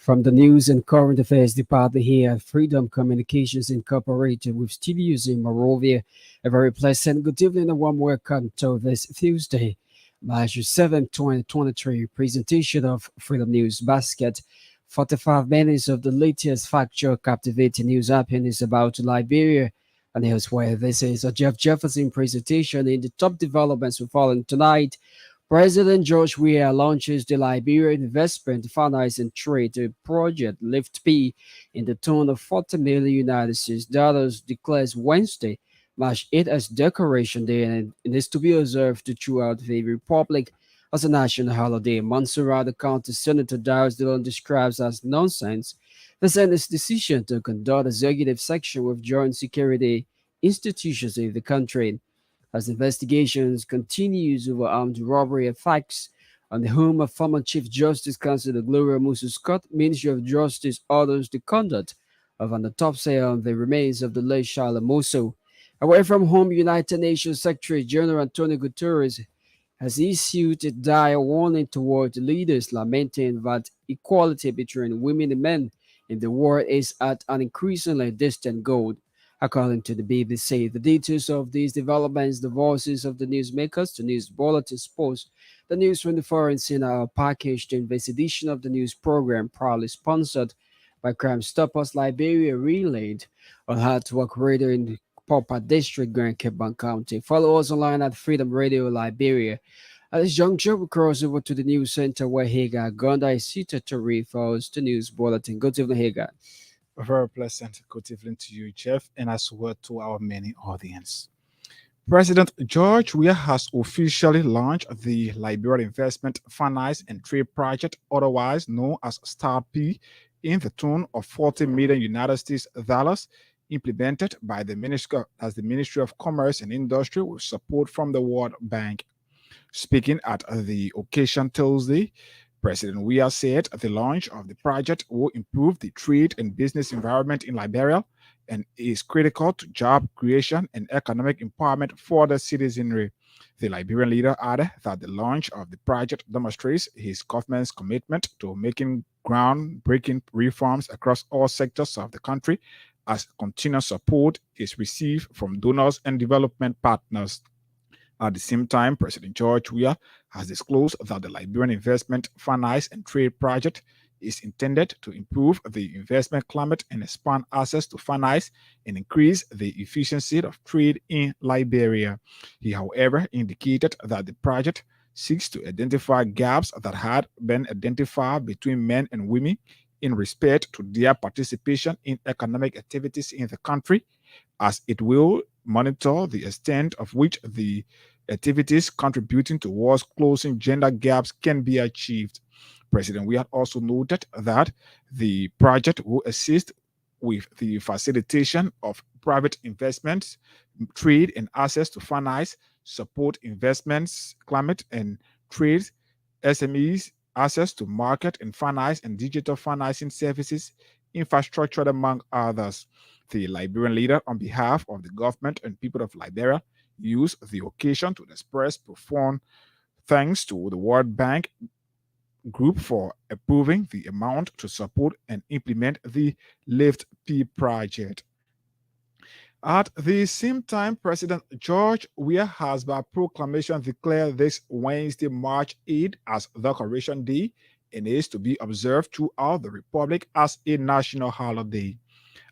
From the News and Current Affairs Department here at Freedom Communications Incorporated with studios in Morovia. A very pleasant good evening and warm welcome to this Tuesday, March 7th, 2023 presentation of Freedom News Basket. 45 minutes of the latest factual captivating news happening is about Liberia and elsewhere. This is a Jeff Jefferson presentation in the top developments we're following tonight. President George Weah launches the Liberian Investment, Finance and Trade Project Lift P in the tune of 40 million United States dollars, declares Wednesday, March 8th as Decoration Day and it is to be observed throughout the Republic as a national holiday. Montserrat County Senator Darius Dillon describes as nonsense the Senate's decision to conduct executive section with joint security institutions in the country as investigations continues over armed robbery attacks on the home of former Chief Justice Counsel Gloria Musu Scott. Ministry of Justice orders the conduct of an autopsy on the remains of the late Charlotte Musu. Away from home, United Nations Secretary General Antonio Guterres has issued a dire warning towards leaders, lamenting that equality between women and men in the world is at an increasingly distant goal. According to the BBC, the details of these developments, the voices of the newsmakers, the news bulletin sports, the news from the foreign scene are packaged in this edition of the news program, proudly sponsored by Crime Stoppers Liberia, relayed on how to work radio in Popa District, Grand Cape County. Follow us online at Freedom Radio Liberia. At this juncture, we cross over to the news center where Hagar Gonda is seated to read for us the news bulletin. Good evening, Hagar. A very pleasant good evening to you, Jeff, and as well to our many audience. President George Weah has officially launched the Liberian Investment, Finance and Trade Project, otherwise known as STAR-P, in the tune of 40 million United States dollars, implemented by the Ministry of Commerce and Industry with support from the World Bank. Speaking at the occasion Tuesday, President Weah said the launch of the project will improve the trade and business environment in Liberia and is critical to job creation and economic empowerment for the citizenry. The Liberian leader added that the launch of the project demonstrates his government's commitment to making groundbreaking reforms across all sectors of the country as continuous support is received from donors and development partners. At the same time, President George Weah has disclosed that the Liberian Investment, Finance and Trade Project is intended to improve the investment climate and expand access to finance and increase the efficiency of trade in Liberia. He, however, indicated that the project seeks to identify gaps that had been identified between men and women in respect to their participation in economic activities in the country, as it will monitor the extent of which the activities contributing towards closing gender gaps can be achieved. President Weah also noted that the project will assist with the facilitation of private investments, trade and access to finance, support investments, climate and trade, SMEs, access to market and finance and digital financing services, infrastructure, among others. The Liberian leader, on behalf of the government and people of Liberia, used the occasion to express profound thanks to the World Bank Group for approving the amount to support and implement the Lift P project. At the same time, President George Weah has by proclamation declared this Wednesday, March 8th as Decoration Day and is to be observed throughout the Republic as a national holiday.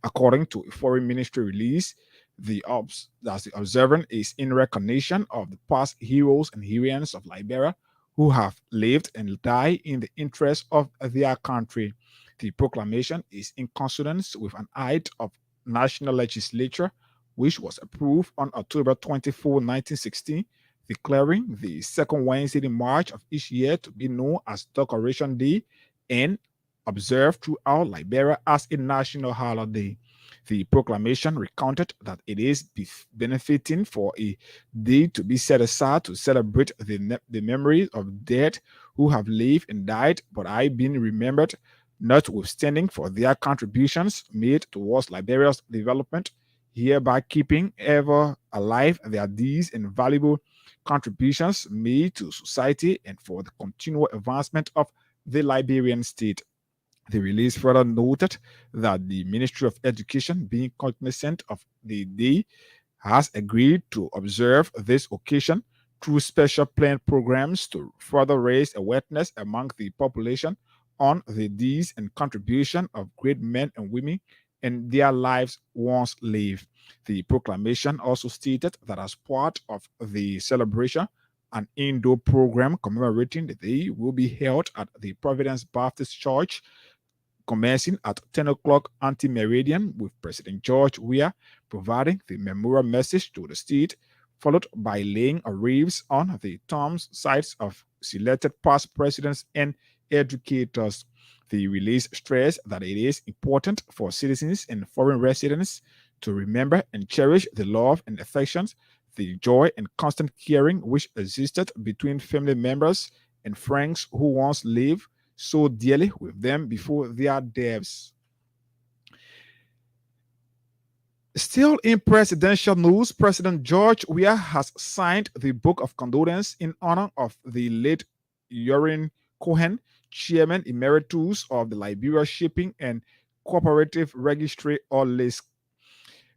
According to a foreign ministry release, the observance is in recognition of the past heroes and heroines of Liberia who have lived and died in the interest of their country. The proclamation is in consonance with an act of national legislature which was approved on October 24, 1916, declaring the second Wednesday in March of each year to be known as Decoration Day and observed throughout Liberia as a national holiday. The proclamation recounted that it is benefiting for a day to be set aside to celebrate the memories of dead who have lived and died, but are being remembered, notwithstanding for their contributions made towards Liberia's development, hereby keeping ever alive their deeds and valuable contributions made to society and for the continual advancement of the Liberian state. The release further noted that the Ministry of Education, being cognizant of the day, has agreed to observe this occasion through special planned programs to further raise awareness among the population on the deeds and contribution of great men and women in their lives once lived. The proclamation also stated that as part of the celebration, an indoor program commemorating the day will be held at the Providence Baptist Church commencing at 10 o'clock anti-meridian, with President George Weah providing the memorial message to the state, followed by laying a wreaths on the tomb sites of selected past presidents and educators. The release stressed that it is important for citizens and foreign residents to remember and cherish the love and affections, the joy and constant caring which existed between family members and friends who once lived so dearly with them before their deaths. Still in presidential news, President George Weah has signed the Book of Condolence in honor of the late Yorin Cohen, Chairman Emeritus of the Liberia Shipping and Cooperative Registry, or LISC.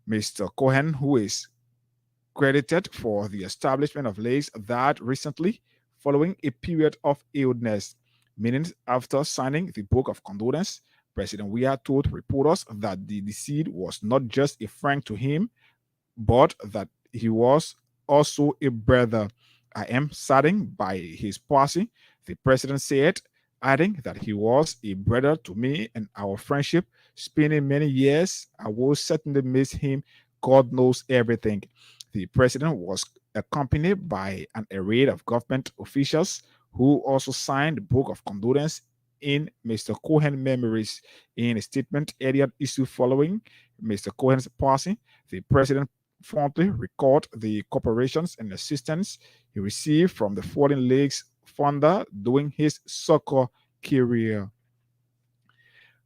Mr. Cohen, who is credited for the establishment of LISC, died recently following a period of illness. Minutes after signing the Book of Condolence, President Weah told reporters that the deceased was not just a friend to him, but that he was also a brother. I am saddened by his passing, the president said, adding that he was a brother to me and our friendship spanning many years. I will certainly miss him. God knows everything. The president was accompanied by an array of government officials who also signed the Book of Condolence in Mr. Cohen's memories. In a statement earlier issued following Mr. Cohen's passing, the president fondly recalled the cooperations and assistance he received from the Fallen Lakes founder during his soccer career.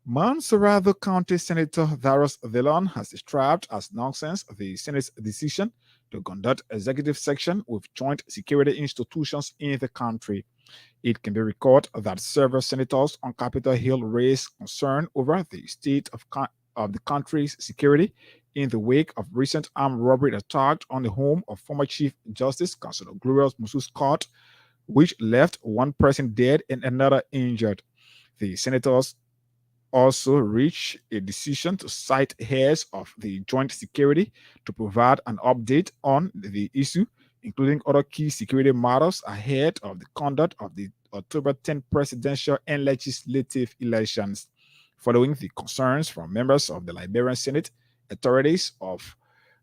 Montserrado County Senator Darius Dillon has described as nonsense the Senate's decision to conduct executive session with joint security institutions in the country. It can be recalled that several senators on Capitol Hill raised concern over the state of the country's security in the wake of recent armed robbery attack on the home of former Chief Justice Councilor Glorious Musu Scott, which left one person dead and another injured. The senators also reached a decision to cite heads of the joint security to provide an update on the issue, including other key security matters ahead of the conduct of the October 10 presidential and legislative elections. Following the concerns from members of the Liberian Senate, authorities of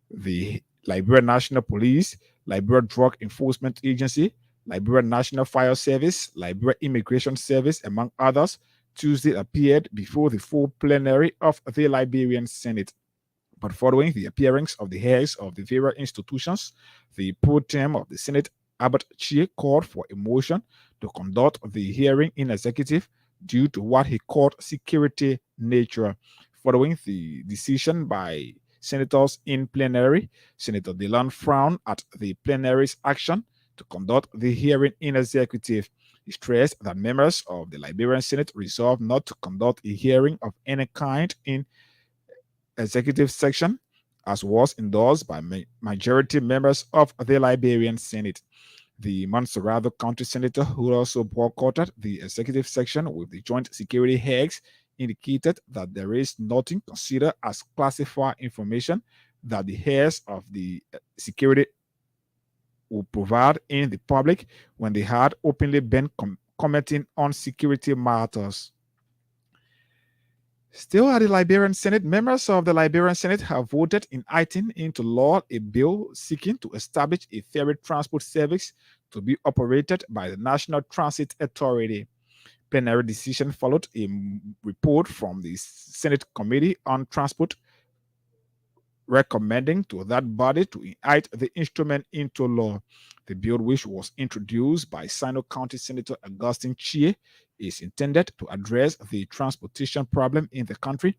the Liberia National Police, Liberia Drug Enforcement Agency, Liberia National Fire Service, Liberia Immigration Service, among others, Tuesday appeared before the full plenary of the Liberian Senate. But following the appearance of the heads of the various institutions, the pro tem of the Senate, Abbott Chie, called for a motion to conduct the hearing in executive due to what he called security nature. Following the decision by senators in plenary, Senator Dillon frowned at the plenary's action to conduct the hearing in executive. He stressed that members of the Liberian Senate resolved not to conduct a hearing of any kind in executive section, as was endorsed by majority members of the Liberian Senate. The Montserrado County Senator, who also boycotted the executive section with the joint security heads, indicated that there is nothing considered as classified information that the heads of the security will provide in the public when they had openly been commenting on security matters. Still at the Liberian Senate, members of the Liberian Senate have voted in enacting into law a bill seeking to establish a ferry transport service to be operated by the National Transit Authority. Plenary decision followed a report from the Senate Committee on Transport recommending to that body to enact the instrument into law. The bill, which was introduced by Sino County Senator Augustine Chie, is intended to address the transportation problem in the country,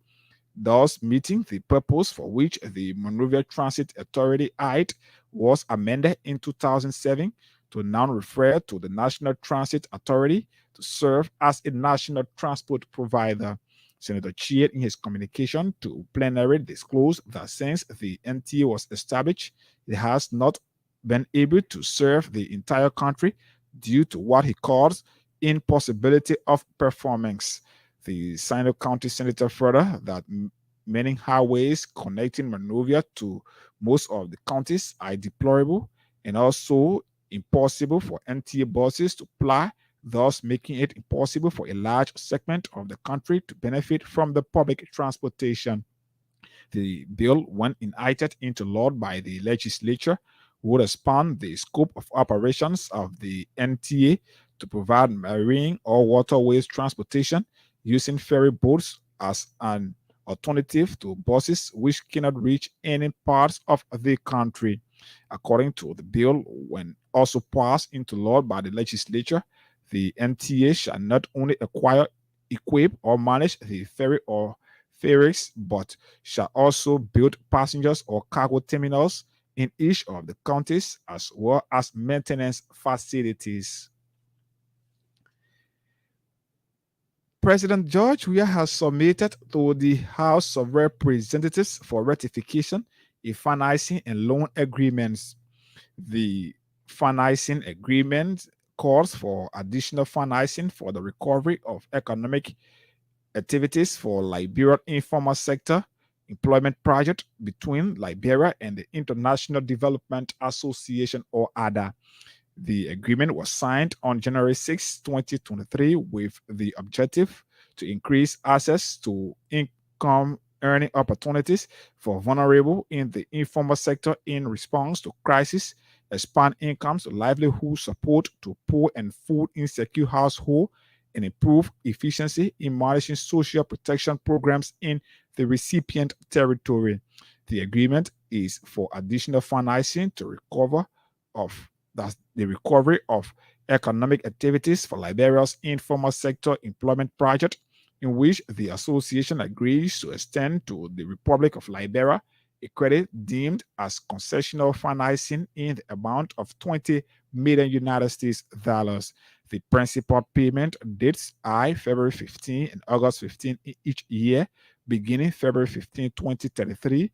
thus meeting the purpose for which the Monrovia Transit Authority Act was amended in 2007 to now refer to the National Transit Authority to serve as a national transport provider. Senator Chiet, in his communication to plenary, disclosed that since the NTA was established, it has not been able to serve the entire country due to what he calls impossibility of performance. The Sino County Senator further that many highways connecting Monrovia to most of the counties are deplorable and also impossible for NTA buses to ply, thus making it impossible for a large segment of the country to benefit from the public transportation. The bill, when enacted into law by the legislature, would expand the scope of operations of the NTA to provide marine or waterways transportation using ferry boats as an alternative to buses which cannot reach any parts of the country. According to the bill, when also passed into law by the legislature, the NTA shall not only acquire, equip, or manage the ferry or ferries, but shall also build passengers or cargo terminals in each of the counties as well as maintenance facilities. President George Weah has submitted to the House of Representatives for ratification a financing and loan agreements. The financing agreement calls for additional financing for the recovery of economic activities for Liberian informal sector employment project between Liberia and the International Development Association, or ADA. The agreement was signed on January 6, 2023, with the objective to increase access to income earning opportunities for vulnerable in the informal sector in response to crisis, expand incomes, livelihood support to poor and food insecure households, and improve efficiency in managing social protection programs in the recipient territory. The agreement is for additional financing to the recovery of economic activities for Liberia's informal sector employment project, in which the association agrees to extend to the Republic of Liberia a credit deemed as concessional financing in the amount of 20 million United States dollars. The principal payment dates are February 15 and August 15 each year, beginning February 15, 2033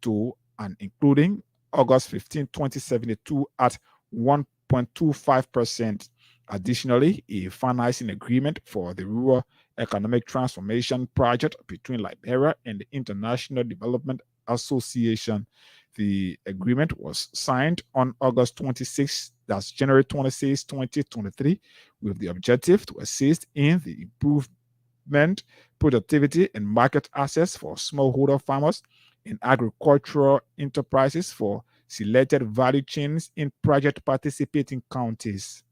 to and including August 15, 2072 at 1.25%. Additionally, a financing agreement for the Rural Economic Transformation Project between Liberia and the International Development Association. The agreement was signed on August 26, that's January 26, 2023, with the objective to assist in the improvement, productivity, and market access for smallholder farmers and agricultural enterprises for selected value chains in project participating counties.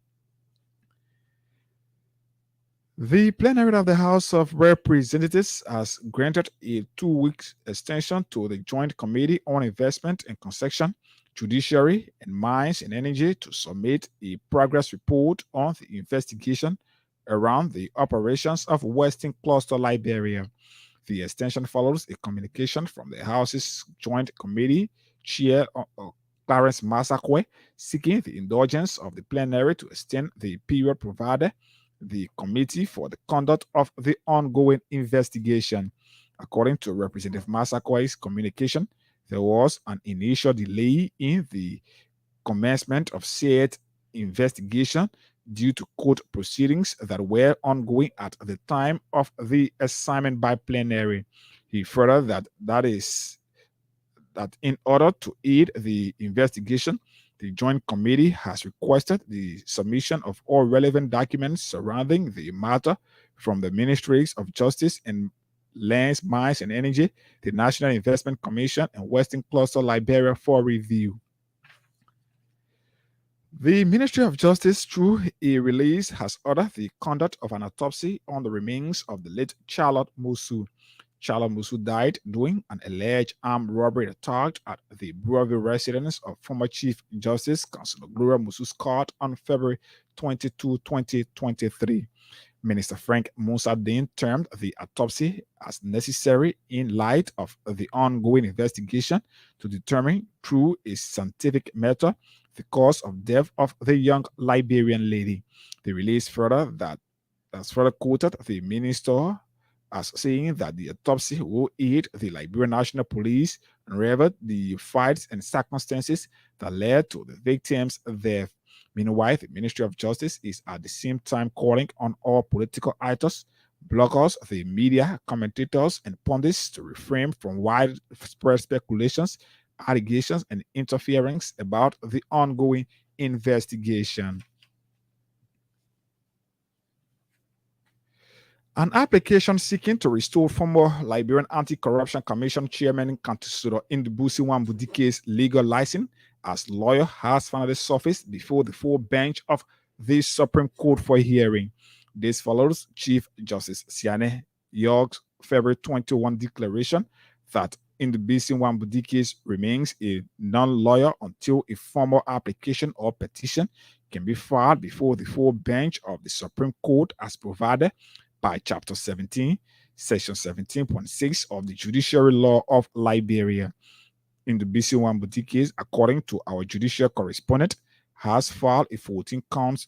The plenary of the House of Representatives has granted a 2-week extension to the Joint Committee on Investment and Concession, Judiciary, and Mines and Energy to submit a progress report on the investigation around the operations of Western Cluster Liberia. The extension follows a communication from the House's Joint Committee Chair Clarence Masakwe seeking the indulgence of the plenary to extend the period provided the Committee for the conduct of the ongoing investigation. According to Representative Masakwe's communication, there was an initial delay in the commencement of said investigation due to court proceedings that were ongoing at the time of the assignment by plenary. He further that in order to aid the investigation, the Joint Committee has requested the submission of all relevant documents surrounding the matter from the Ministries of Justice and Lands, Mines and Energy, the National Investment Commission, and Western Cluster Liberia for review. The Ministry of Justice, through a release, has ordered the conduct of an autopsy on the remains of the late Charlotte Musu. Charlotte Musu died during an alleged armed robbery attack at the Brewerville residence of former Chief Justice Councilor Gloria Musu's court on February 22, 2023. Minister Frank Musa Dean termed the autopsy as necessary in light of the ongoing investigation to determine through a scientific method the cause of death of the young Liberian lady. The release further quoted the minister as saying that the autopsy will aid the Liberian National Police and revert the facts and circumstances that led to the victims' death. Meanwhile, the Ministry of Justice is at the same time calling on all political actors, bloggers, the media, commentators, and pundits to refrain from widespread speculations, allegations, and interference about the ongoing investigation. An application seeking to restore former Liberian Anti-Corruption Commission Chairman Kantusuro Ndubuisi Wambudike's legal license as lawyer has finally surfaced before the full bench of the Supreme Court for hearing. This follows Chief Justice Siane York's February 21 declaration that Ndubuisi Wambudike remains a non-lawyer until a formal application or petition can be filed before the full bench of the Supreme Court as provided by Chapter 17, Section 17.6 of the Judiciary Law of Liberia. Ndubuisi Wambudike, according to our judicial correspondent, has filed a 14 counts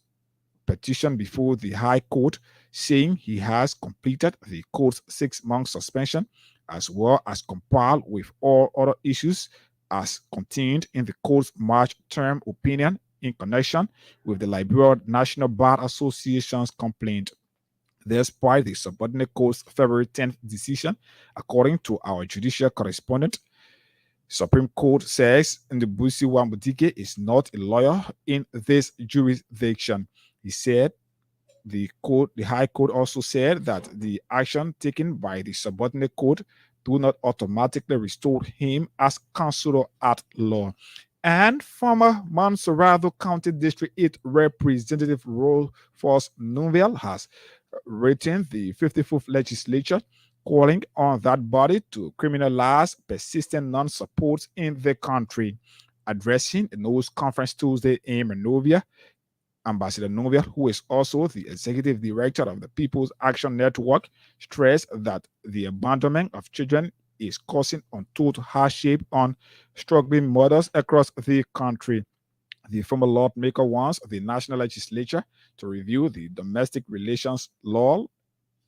petition before the High Court saying he has completed the court's 6-month suspension as well as complied with all other issues as contained in the court's March term opinion in connection with the Liberia National Bar Association's complaint. Despite the subordinate court's February 10th decision, according to our judicial correspondent, Supreme Court says Ndubuisi Wambudike is not a lawyer in this jurisdiction. He said the High Court also said that the action taken by the subordinate court do not automatically restore him as counselor at law. And former Mansorado County District 8 Representative Rolfos Nunvel has written the 54th legislature calling on that body to criminalize persistent non-support in the country. Addressing a news conference Tuesday in Monrovia, Ambassador Novia, who is also the executive director of the People's Action Network, stressed that the abandonment of children is causing untold hardship on struggling mothers across the country. The former lawmaker wants the national legislature to review the domestic relations law,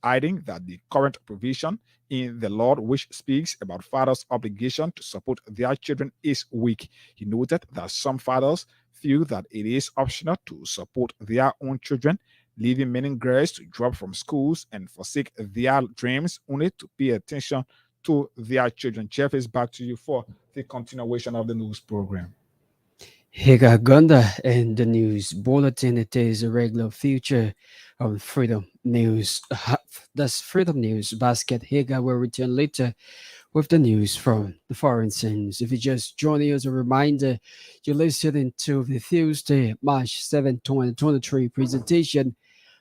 adding that the current provision in the law, which speaks about fathers' obligation to support their children, is weak. He noted that some fathers feel that it is optional to support their own children, leaving many girls to drop from schools and forsake their dreams only to pay attention to their children. Jeff, is back to you for the continuation of the news program. Higa Gunda and the news bulletin. It is a regular feature on Freedom News. That's Freedom News Basket. Higa will return later with the news from the foreign scenes. If you just joining us, a reminder, you're listening to the Tuesday, March 7, 2023 presentation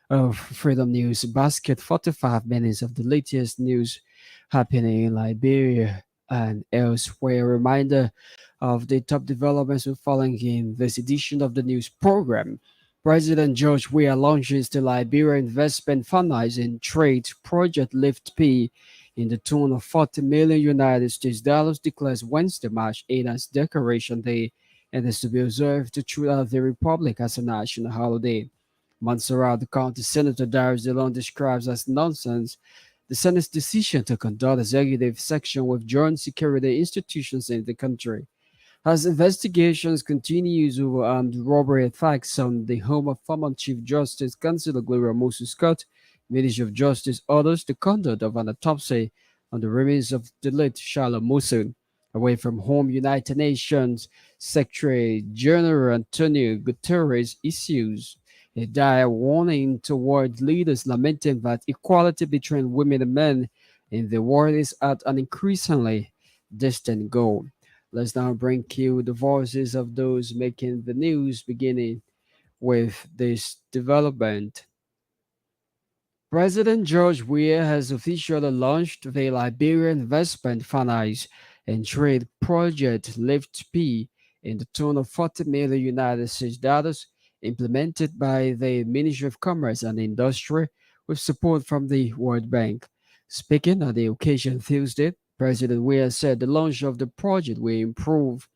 of Freedom News Basket. 45 minutes of the latest news happening in Liberia and elsewhere. A reminder of the top developments we're following in this edition of the news program. President George Weah launches the Liberia Investment Financing Trade Project Lift P in the tune of 40 million United States dollars, declares Wednesday, March 8 as Decoration Day, and is to be observed throughout the Republic as a national holiday. Montserrat County Senator Darius DeLong describes as nonsense the Senate's decision to conduct executive session with joint security institutions in the country. As investigations continue over armed robbery attacks on the home of former Chief Justice Councilor Gloria Moses Scott, Ministry of Justice orders the conduct of an autopsy on the remains of the late Shalom Musul. Away from home, United Nations Secretary General Antonio Guterres issues a dire warning toward leaders lamenting that equality between women and men in the world is at an increasingly distant goal. Let's now bring you the voices of those making the news, beginning with this development. President George Weah has officially launched the Liberia Investment Finance and Trade Project Lift P in the tune of 40 million United States dollars, implemented by the Ministry of Commerce and Industry with support from the World Bank. Speaking on the occasion Tuesday, President Weah said the launch of the project will improve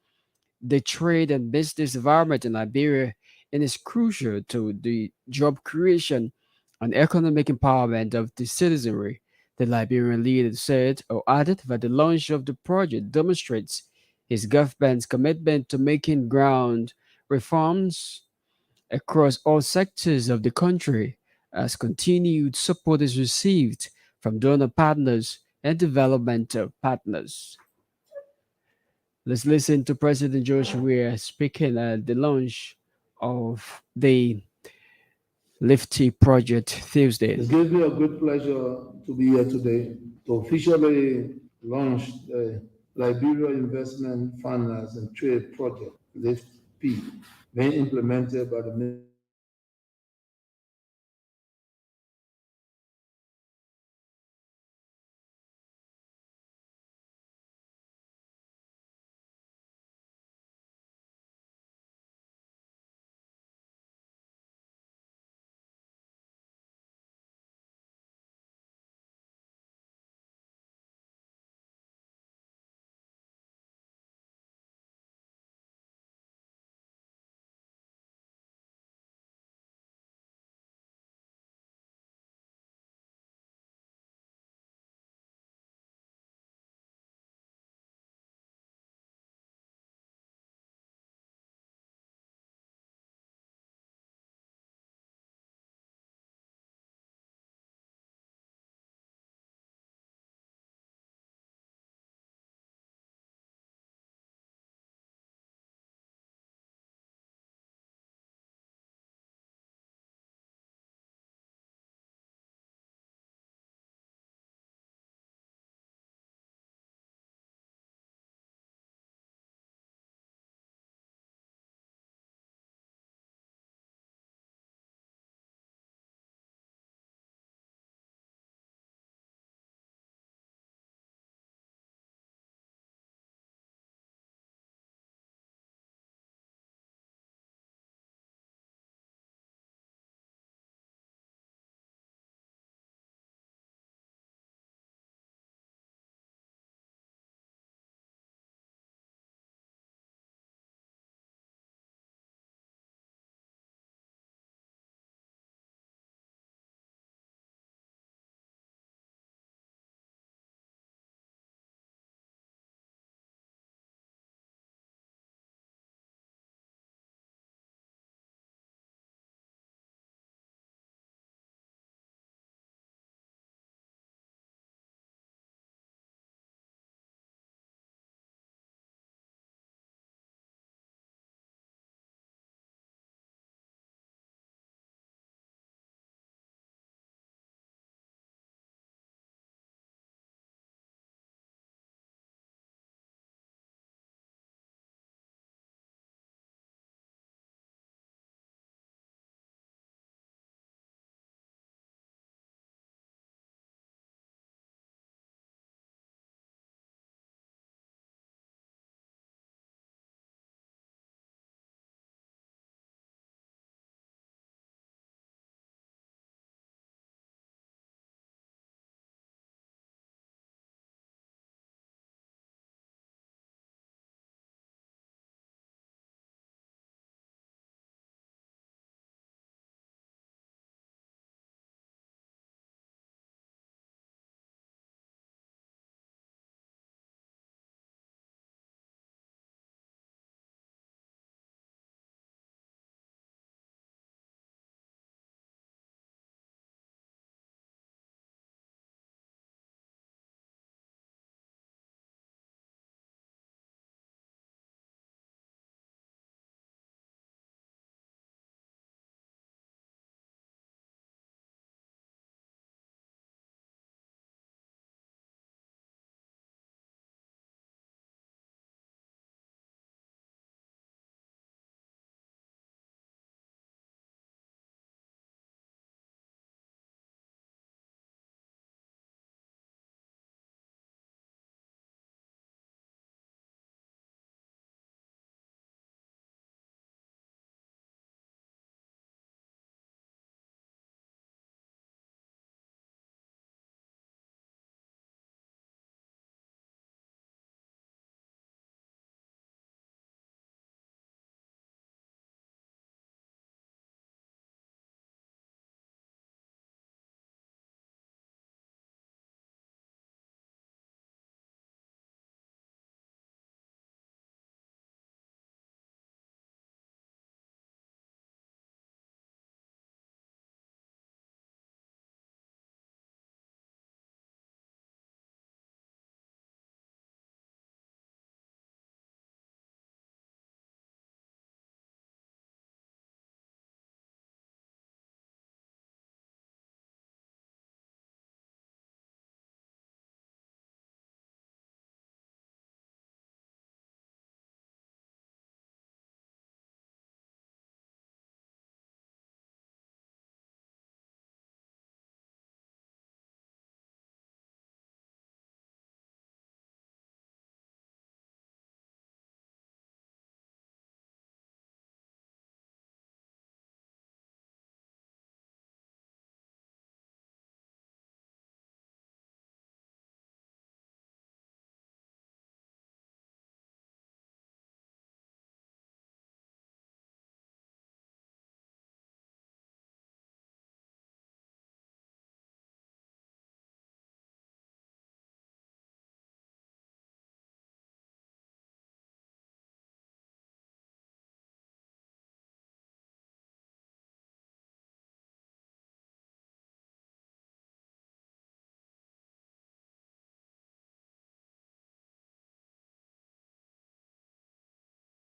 the trade and business environment in Liberia and is crucial to the job creation and economic empowerment of the citizenry. The Liberian leader said or added that the launch of the project demonstrates his government's commitment to making ground reforms across all sectors of the country as continued support is received from donor partners and developmental partners. Let's listen to President George Weah speaking at the launch of the Lifty Project Tuesday. It gives me a great pleasure to be here today to officially launch the Liberia Investment Finance and Trade Project, LIFT-P, being implemented by the